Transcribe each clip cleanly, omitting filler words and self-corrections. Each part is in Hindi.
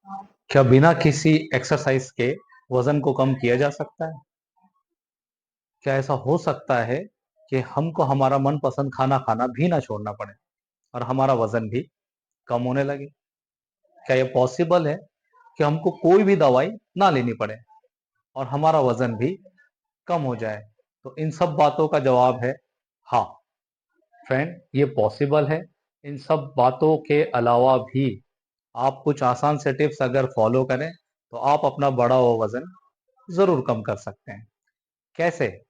क्या बिना किसी एक्सरसाइज के वजन को कम किया जा सकता है? क्या ऐसा हो सकता है कि हमको हमारा मनपसंद खाना खाना भी ना छोड़ना पड़े और हमारा वजन भी कम होने लगे? क्या ये पॉसिबल है कि हमको कोई भी दवाई ना लेनी पड़े और हमारा वजन भी कम हो जाए? तो इन सब बातों का जवाब है हाँ। फ्रेंड, ये पॉसिबल है। इन सब बातों के अलावा भी आप कुछ आसान से टिप्स अगर फॉलो करें तो आप अपना बढ़ा हुआ वजन जरूर कम कर सकते हैं। कैसे?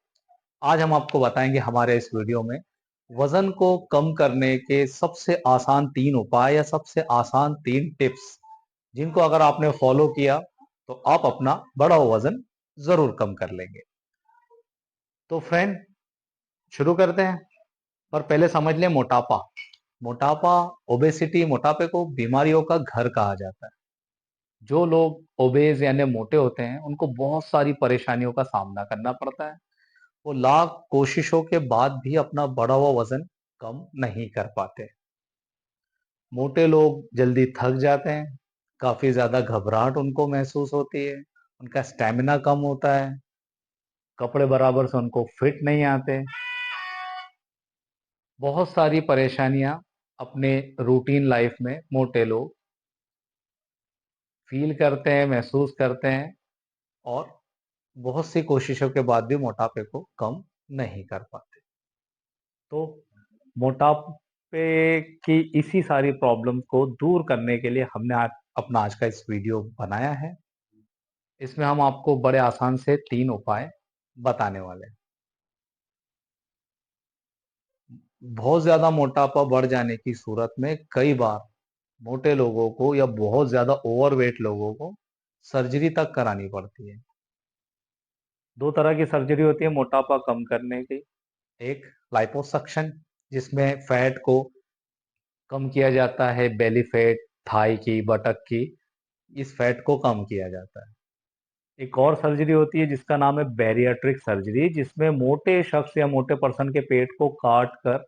आज हम आपको बताएंगे हमारे इस वीडियो में वजन को कम करने के सबसे आसान 3 उपाय या सबसे आसान 3 टिप्स, जिनको अगर आपने फॉलो किया तो आप अपना बढ़ा हुआ वजन जरूर कम कर लेंगे। तो फ्रेंड, शुरू करते हैं। पर पहले समझ लें मोटापा। मोटापा, ओबेसिटी, मोटापे को बीमारियों का घर कहा जाता है। जो लोग ओबेज यानी मोटे होते हैं उनको बहुत सारी परेशानियों का सामना करना पड़ता है। वो लाख कोशिशों के बाद भी अपना बढ़ा हुआ वजन कम नहीं कर पाते। मोटे लोग जल्दी थक जाते हैं, काफी ज्यादा घबराहट उनको महसूस होती है, उनका स्टेमिना कम होता है, कपड़े बराबर से उनको फिट नहीं आते। बहुत सारी परेशानियां अपने रूटीन लाइफ में मोटे लोग फील करते हैं, महसूस करते हैं और बहुत सी कोशिशों के बाद भी मोटापे को कम नहीं कर पाते। तो मोटापे की इसी सारी प्रॉब्लम को दूर करने के लिए हमने आज अपना आज का इस वीडियो बनाया है। इसमें हम आपको बड़े आसान से 3 उपाय बताने वाले हैं। बहुत ज्यादा मोटापा बढ़ जाने की सूरत में कई बार मोटे लोगों को या बहुत ज्यादा ओवरवेट लोगों को सर्जरी तक करानी पड़ती है। 2 तरह की सर्जरी होती है मोटापा कम करने की। एक लाइपोसक्शन, जिसमें फैट को कम किया जाता है, बेली फैट, थाई की, बटक की, इस फैट को कम किया जाता है। एक और सर्जरी होती है जिसका नाम है बैरियाट्रिक सर्जरी, जिसमें मोटे शख्स या मोटे पर्सन के पेट को काट कर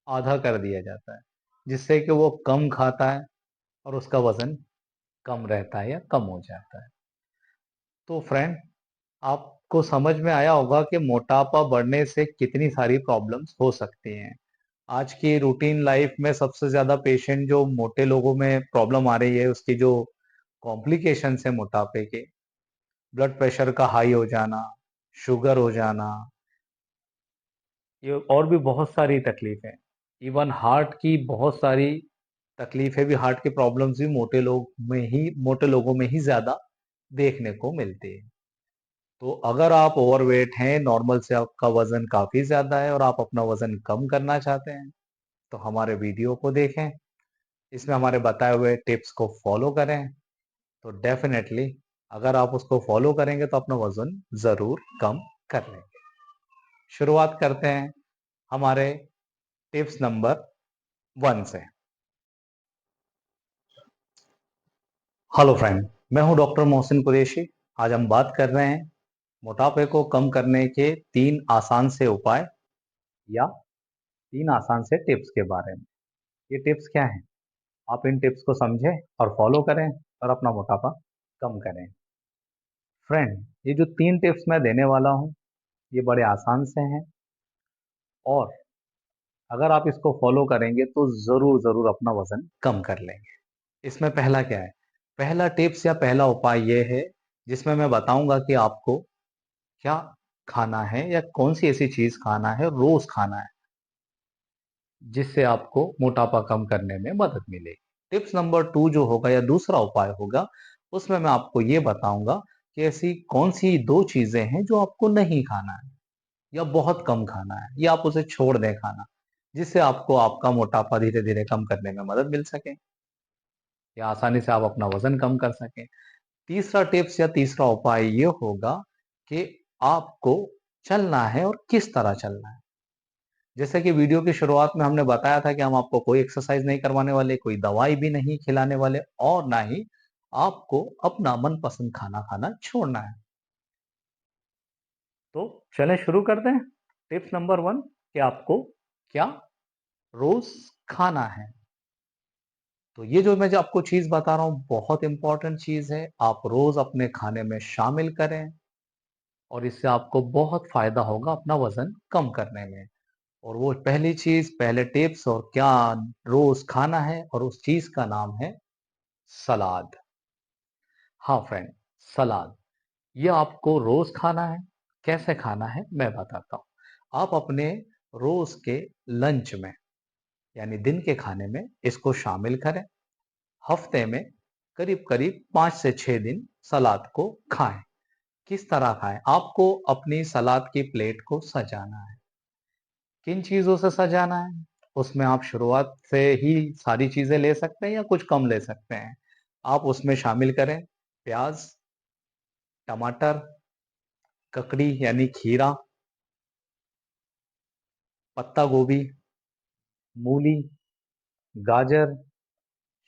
आधा कर दिया जाता है, जिससे कि वो कम खाता है और उसका वजन कम रहता है या कम हो जाता है। तो फ्रेंड, आपको समझ में आया होगा कि मोटापा बढ़ने से कितनी सारी प्रॉब्लम्स हो सकती हैं। आज की रूटीन लाइफ में सबसे ज्यादा पेशेंट जो मोटे लोगों में प्रॉब्लम आ रही है, उसकी जो कॉम्प्लिकेशंस है मोटापे के, ब्लड प्रेशर का हाई हो जाना, शुगर हो जाना, ये और भी बहुत सारी तकलीफें, इवन हार्ट की बहुत सारी तकलीफें भी, हार्ट की प्रॉब्लम्स भी मोटे लोगों में ही ज्यादा देखने को मिलती है। तो अगर आप ओवरवेट हैं, नॉर्मल से आपका वजन काफी ज्यादा है और आप अपना वजन कम करना चाहते हैं, तो हमारे वीडियो को देखें। इसमें हमारे बताए हुए टिप्स को फॉलो करें तो डेफिनेटली अगर आप उसको फॉलो करेंगे तो अपना वजन जरूर कम कर लेंगे। शुरुआत करते हैं हमारे टिप्स नंबर 1 से। हेलो फ्रेंड, मैं हूं डॉक्टर मोहसिन कुरैशी। आज हम बात कर रहे हैं मोटापे को कम करने के 3 आसान से उपाय या 3 आसान से टिप्स के बारे में। ये टिप्स क्या हैं? आप इन टिप्स को समझें और फॉलो करें और अपना मोटापा कम करें। फ्रेंड, ये जो 3 टिप्स मैं देने वाला हूं, ये बड़े आसान से हैं और अगर आप इसको फॉलो करेंगे तो जरूर जरूर अपना वजन कम कर लेंगे। इसमें पहला क्या है? पहला टिप्स या पहला उपाय ये है, जिसमें मैं बताऊंगा कि आपको क्या खाना है या कौन सी ऐसी चीज खाना है, रोज खाना है, जिससे आपको मोटापा कम करने में मदद मिलेगी। टिप्स नंबर 2 जो होगा या दूसरा उपाय होगा, उसमें मैं आपको ये बताऊंगा कि ऐसी कौन सी 2 चीजें हैं जो आपको नहीं खाना है या बहुत कम खाना है या आप उसे छोड़ दें खाना, जिससे आपको आपका मोटापा धीरे धीरे कम करने में मदद मिल सके या आसानी से आप अपना वजन कम कर सकें। तीसरा टिप्स या तीसरा उपाय ये होगा कि आपको चलना है और किस तरह चलना है। जैसे कि वीडियो की शुरुआत में हमने बताया था कि हम आपको कोई एक्सरसाइज नहीं करवाने वाले, कोई दवाई भी नहीं खिलाने वाले और ना ही आपको अपना मनपसंद खाना खाना छोड़ना है। तो चलें शुरू करते हैं। टिप्स नंबर 1 कि आपको क्या रोज खाना है। तो ये जो आपको चीज बता रहा हूँ बहुत इंपॉर्टेंट चीज है, आप रोज अपने खाने में शामिल करें और इससे आपको बहुत फायदा होगा अपना वजन कम करने में। और वो पहली चीज, पहले टिप्स और क्या रोज खाना है, और उस चीज का नाम है सलाद। हाँ फ्रेंड, सलाद ये आपको रोज खाना है। कैसे खाना है मैं बताता हूँ। आप अपने रोज के लंच में, यानी दिन के खाने में इसको शामिल करें। हफ्ते में करीब करीब 5 से 6 दिन सलाद को खाएं। किस तरह खाएं? आपको अपनी सलाद की प्लेट को सजाना है। किन चीजों से सजाना है? उसमें आप शुरुआत से ही सारी चीजें ले सकते हैं या कुछ कम ले सकते हैं। आप उसमें शामिल करें प्याज, टमाटर, ककड़ी यानी खीरा, पत्ता गोभी, मूली, गाजर,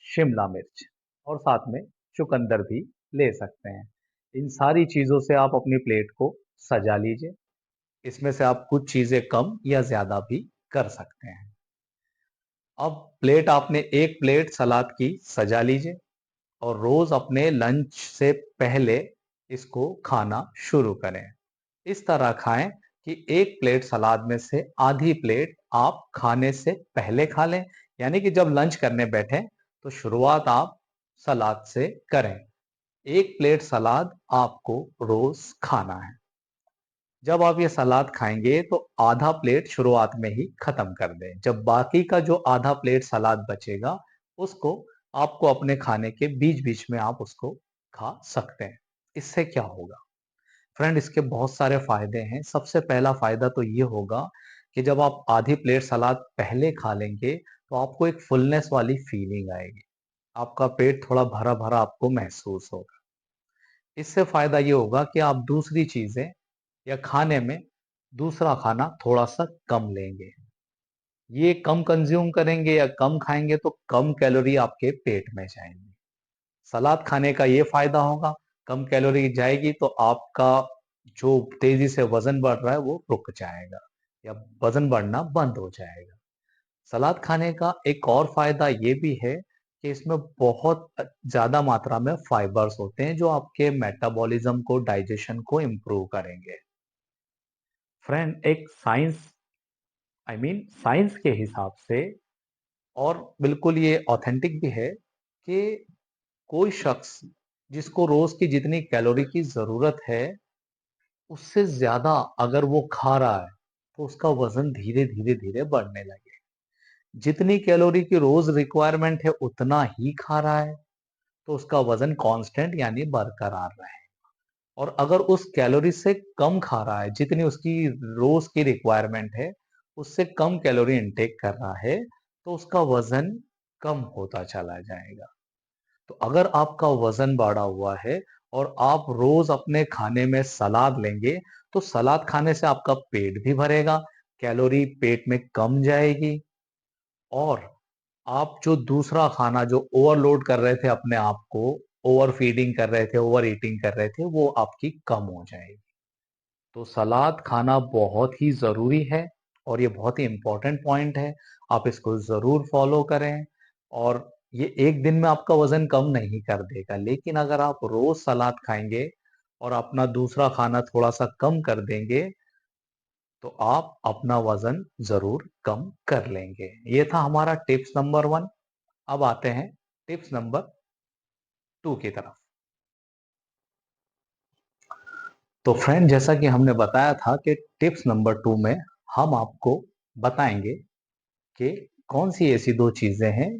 शिमला मिर्च और साथ में चुकंदर भी ले सकते हैं। इन सारी चीजों से आप अपनी प्लेट को सजा लीजिए। इसमें से आप कुछ चीजें कम या ज्यादा भी कर सकते हैं। अब प्लेट आपने एक प्लेट सलाद की सजा लीजिए और रोज अपने लंच से पहले इसको खाना शुरू करें। इस तरह खाएं कि एक प्लेट सलाद में से आधी प्लेट आप खाने से पहले खा लें। यानी कि जब लंच करने बैठे तो शुरुआत आप सलाद से करें। एक प्लेट सलाद आपको रोज खाना है। जब आप ये सलाद खाएंगे तो आधा प्लेट शुरुआत में ही खत्म कर दें। जब बाकी का जो आधा प्लेट सलाद बचेगा उसको आपको अपने खाने के बीच बीच में आप उसको खा सकते हैं। इससे क्या होगा फ्रेंड? इसके बहुत सारे फायदे हैं। सबसे पहला फायदा तो ये होगा कि जब आप आधी प्लेट सलाद पहले खा लेंगे तो आपको एक फुलनेस वाली फीलिंग आएगी। आपका पेट थोड़ा भरा भरा आपको महसूस होगा। इससे फायदा ये होगा कि आप दूसरी चीजें या खाने में दूसरा खाना थोड़ा सा कम लेंगे। ये कम कंज्यूम करेंगे या कम खाएंगे तो कम कैलोरी आपके पेट में जाएंगी। सलाद खाने का ये फायदा होगा, कम कैलोरी जाएगी तो आपका जो तेजी से वजन बढ़ रहा है वो रुक जाएगा या वजन बढ़ना बंद हो जाएगा। सलाद खाने का एक और फायदा ये भी है कि इसमें बहुत ज्यादा मात्रा में फाइबर्स होते हैं जो आपके मेटाबॉलिज्म को, डाइजेशन को इम्प्रूव करेंगे। फ्रेंड, एक साइंस के हिसाब से, और बिल्कुल ये ऑथेंटिक भी है, कि कोई शख्स जिसको रोज की जितनी कैलोरी की जरूरत है उससे ज्यादा अगर वो खा रहा है तो उसका वजन धीरे धीरे धीरे बढ़ने लगे। जितनी कैलोरी की रोज रिक्वायरमेंट है उतना ही खा रहा है तो उसका वजन कांस्टेंट यानी बरकरार रहे। और अगर उस कैलोरी से कम खा रहा है, जितनी उसकी रोज की रिक्वायरमेंट है उससे कम कैलोरी इनटेक कर रहा है, तो उसका वजन कम होता चला जाएगा। तो अगर आपका वजन बढ़ा हुआ है और आप रोज अपने खाने में सलाद लेंगे तो सलाद खाने से आपका पेट भी भरेगा, कैलोरी पेट में कम जाएगी, और आप जो दूसरा खाना जो ओवरलोड कर रहे थे अपने आप को, ओवर फीडिंग कर रहे थे, ओवर ईटिंग कर रहे थे, वो आपकी कम हो जाएगी। तो सलाद खाना बहुत ही ज़रूरी है और ये बहुत ही इम्पोर्टेंट पॉइंट है। आप इसको ज़रूर फॉलो करें। और ये एक दिन में आपका वज़न कम नहीं कर देगा, लेकिन अगर आप रोज़ सलाद खाएँगे और अपना दूसरा खाना थोड़ा-सा कम कर देंगे, तो आप अपना वज़न ज़रूर कम कर लेंगे। ये था हमारा टिप्स नंबर 1। अब आते हैं टिप्स नंबर 2 की तरफ। तो फ्रेंड, जैसा कि हमने बताया था कि टिप्स नंबर 2 में हम आपको बताएंगे कि कौन सी ऐसी 2 चीजें हैं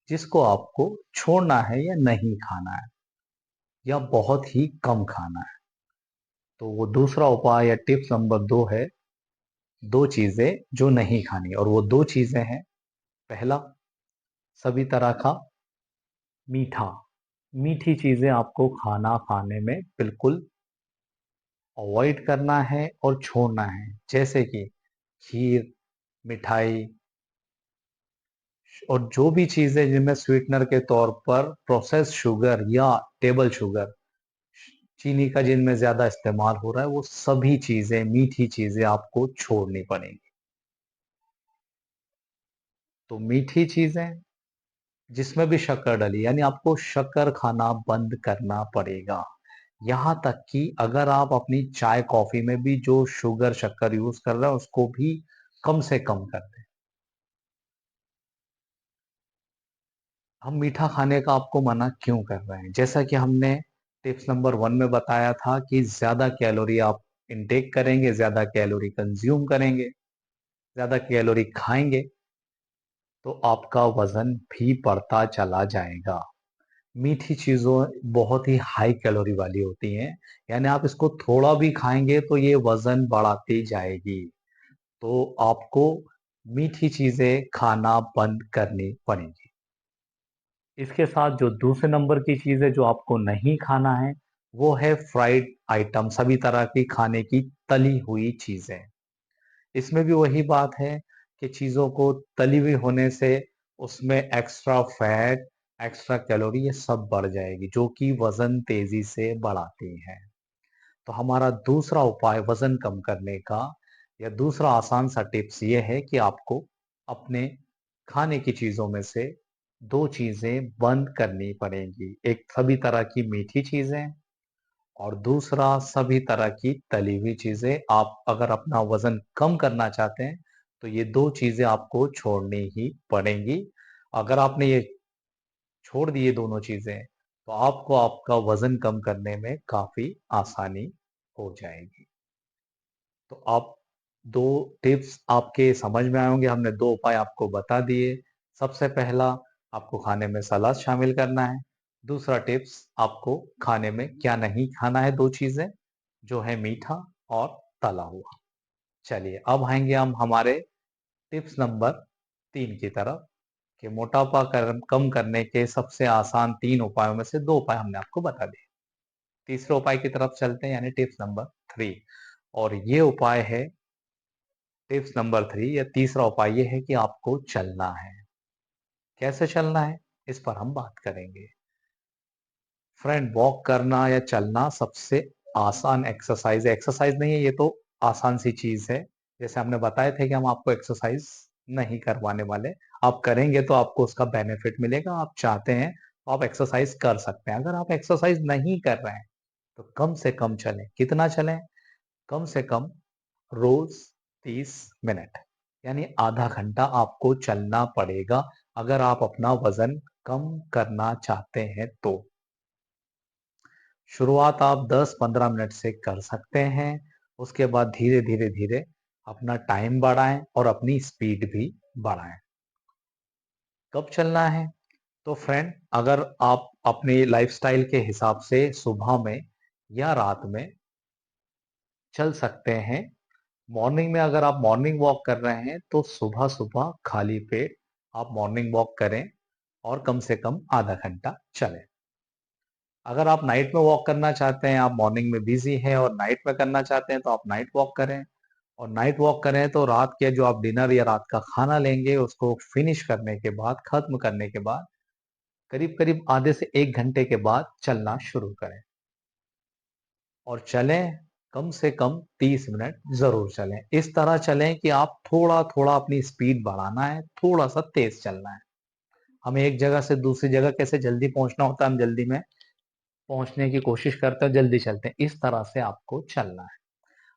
जिसको आपको छोड़ना है या नहीं खाना है या बहुत ही कम खाना है। तो वो दूसरा उपाय या टिप्स नंबर 2 है 2 चीजें जो नहीं खानी, और वो 2 चीजें हैं। पहला, सभी तरह का मीठा, मीठी चीजें आपको खाना खाने में बिल्कुल अवॉइड करना है और छोड़ना है। जैसे कि खीर, मिठाई और जो भी चीजें जिनमें स्वीटनर के तौर पर प्रोसेस शुगर या टेबल शुगर, चीनी का जिनमें ज्यादा इस्तेमाल हो रहा है, वो सभी चीजें, मीठी चीजें आपको छोड़नी पड़ेंगी। तो मीठी चीजें जिसमें भी शक्कर डली, यानी आपको शक्कर खाना बंद करना पड़ेगा। यहाँ तक कि अगर आप अपनी चाय कॉफी में भी जो शुगर शक्कर यूज कर रहे हैं उसको भी कम से कम कर दें। हम मीठा खाने का आपको मना क्यों कर रहे हैं? जैसा कि हमने टिप्स नंबर 1 में बताया था कि ज़्यादा कैलोरी आप इनटेक करेंगे, ज़्यादा कैलोरी कंज़्यूम करेंगे, ज़्यादा कैलोरी खाएँगे, तो आपका वज़न भी बढ़ता चला जाएगा। मीठी चीज़ों बहुत ही हाई कैलोरी वाली होती हैं, यानी आप इसको थोड़ा भी खाएँगे तो ये वज़न बढ़ाती जाएगी। तो आपको मीठी चीज़ें खाना बंद करनी पड़ेंगी। इसके साथ जो दूसरे नंबर की चीज़ है जो आपको नहीं खाना है, वो है फ्राइड आइटम, सभी तरह की खाने की तली हुई चीज़ें। इसमें भी वही बात है कि चीज़ों को तली हुई होने से उसमें एक्स्ट्रा फैट, एक्स्ट्रा कैलोरी ये सब बढ़ जाएगी, जो कि वज़न तेज़ी से बढ़ाती है। तो हमारा दूसरा उपाय वज़न कम करने का या दूसरा आसान सा टिप्स ये है कि आपको अपने खाने की चीज़ों में से 2 चीज़ें बंद करनी पड़ेंगी। एक सभी तरह की मीठी चीज़ें और दूसरा सभी तरह की तली हुई चीज़ें। आप अगर अपना वज़न कम करना चाहते हैं, तो ये 2 चीज़ें आपको छोड़नी ही पड़ेंगी। अगर आपने ये छोड़ दी ये दोनों चीज़ें, तो आपको आपका वज़न कम करने में काफ़ी आसानी हो जाएगी। तो आप 2 टिप्स आपके समझ में आए होंगे, हमने 2 उपाय आपको बता दिए। सबसे पहला आपको खाने में सलाद शामिल करना है। दूसरा टिप्स आपको खाने में क्या नहीं खाना है 2 चीज़ें, जो है मीठा और तला हुआ। चलिए अब आएँगे हम हमारे टिप्स नंबर 3 की तरफ कि मोटापा कम करने के सबसे आसान 3 उपायों में से 2 उपाय हमने आपको बता दिए। तीसरे उपाय की तरफ चलते हैं यानी टिप्स नंबर 3 और ये उपाय है टिप्स नंबर 3 या तीसरा उपाय ये है कि आपको चलना है। कैसे चलना है? इस पर हम बात करेंगे। फ्रेंड वॉक करना या चलना सबसे आसान एक्सरसाइज है। एक्सरसाइज नहीं है ये तो आसान सी चीज़ है। जैसे हमने बताए थे कि हम आपको एक्सरसाइज नहीं करवाने वाले। आप करेंगे तो आपको उसका बेनिफिट मिलेगा। आप चाहते हैं तो आप एक्सरसाइज कर सकते हैं। अगर आप एक्सरसाइज नहीं कर रहे हैं तो कम से कम चलें। कितना चलें? कम से कम रोज 30 मिनट यानी आधा घंटा आपको चलना पड़ेगा अगर आप अपना वजन कम करना चाहते हैं तो। शुरुआत आप 10-15 मिनट से कर सकते हैं। उसके बाद धीरे धीरे धीरे अपना टाइम बढ़ाएं और अपनी स्पीड भी बढ़ाएं। कब चलना है? तो फ्रेंड अगर आप अपने लाइफस्टाइल के हिसाब से सुबह में या रात में चल सकते हैं। मॉर्निंग में अगर आप मॉर्निंग वॉक कर रहे हैं तो सुबह सुबह खाली पेट आप मॉर्निंग वॉक करें और कम से कम आधा घंटा चलें। अगर आप नाइट में वॉक करना चाहते हैं, आप मॉर्निंग में बिजी हैं और नाइट में करना चाहते हैं तो आप नाइट वॉक करें। और नाइट वॉक करें तो रात के जो आप डिनर या रात का खाना लेंगे उसको फिनिश करने के बाद, खत्म करने के बाद करीब करीब आधे से 1 घंटे के बाद चलना शुरू करें और चलें कम से कम 30 मिनट ज़रूर चलें। इस तरह चलें कि आप थोड़ा-थोड़ा अपनी स्पीड बढ़ाना है, थोड़ा-सा तेज़ चलना है। हमें एक जगह से दूसरी जगह कैसे जल्दी पहुँचना होता है, हम जल्दी में पहुँचने की कोशिश करते हैं, जल्दी चलते हैं। इस तरह से आपको चलना है।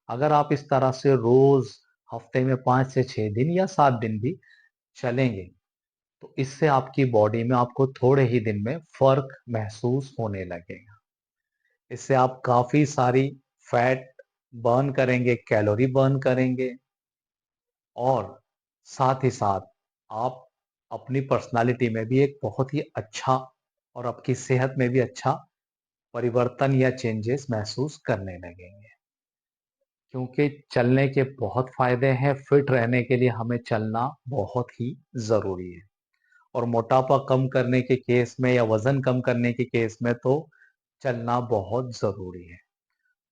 अगर आप इस तरह से रोज़ हफ्ते में 5 से 6 दिन या 7 दिन भी चलेंगे, तो इससे आपकी बॉडी में आपको थोड़े ही दिन में फ़र्क महसूस होने लगेगा। इससे आप काफ़ी सारी फैट बर्न करेंगे, कैलोरी बर्न करेंगे और साथ ही साथ आप अपनी पर्सनालिटी में भी एक बहुत ही अच्छा और आपकी सेहत में भी अच्छा परिवर्तन या चेंजेस महसूस करने लगेंगे। क्योंकि चलने के बहुत फ़ायदे हैं, फिट रहने के लिए हमें चलना बहुत ही ज़रूरी है। और मोटापा कम करने के केस में या वज़न कम करने के केस में तो चलना बहुत ज़रूरी है।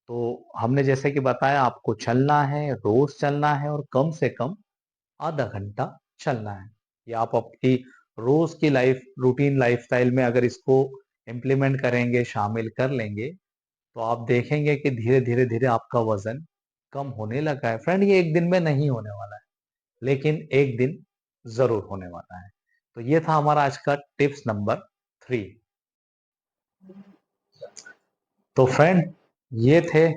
तो हमने जैसे कि बताया आपको चलना है, रोज़ चलना है और कम से कम आधा घंटा चलना है। या आप आपकी रोज़ की रूटीन लाइफ़स्टाइल में अगर इसको इम्प्लीमेंट करेंगे, शामिल कर लेंगे, तो आप देखेंगे कि धीरे-धीरे आपका वज़न कम होने लगा है। फ्रेंड ये 1 दिन में नहीं होने वाला है, लेकिन एक दिन ज़रूर होने वाला है। तो ये था हमारा आज का टिप्स नंबर 3। तो फ्रेंड, ये थे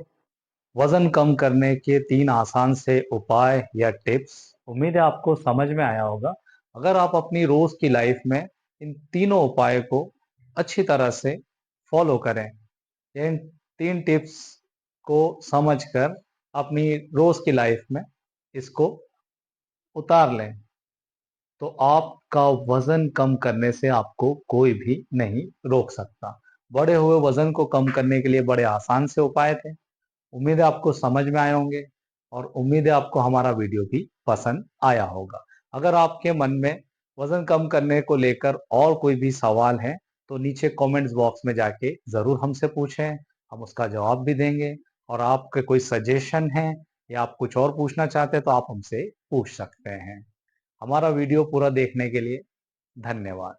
वजन कम करने के 3 आसान से उपाय या टिप्स। उम्मीद है आपको समझ में आया होगा। अगर आप अपनी रोज की लाइफ में इन तीनों उपाय को अच्छी तरह से फॉलो करें, या इन 3 टिप्स को समझकर अपनी रोज की लाइफ में इसको उतार लें, तो आपका वजन कम करने से आपको कोई भी नहीं रोक सकता। बढ़े हुए वजन को कम करने के लिए बड़े आसान से उपाय थे। उम्मीद है आपको समझ में आए होंगे, और उम्मीद है आपको हमारा वीडियो भी पसंद आया होगा। अगर आपके मन में वजन कम करने को लेकर और कोई भी सवाल है, तो नीचे कमेंट्स बॉक्स में जाके जरूर हमसे पूछें, हम उसका जवाब भी देंगे। और आपके कोई सजेशन है या आप कुछ और पूछना चाहते हैं, तो आप हमसे पूछ सकते हैं। हमारा वीडियो पूरा देखने के लिए धन्यवाद।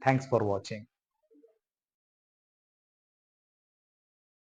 Thanks for watching.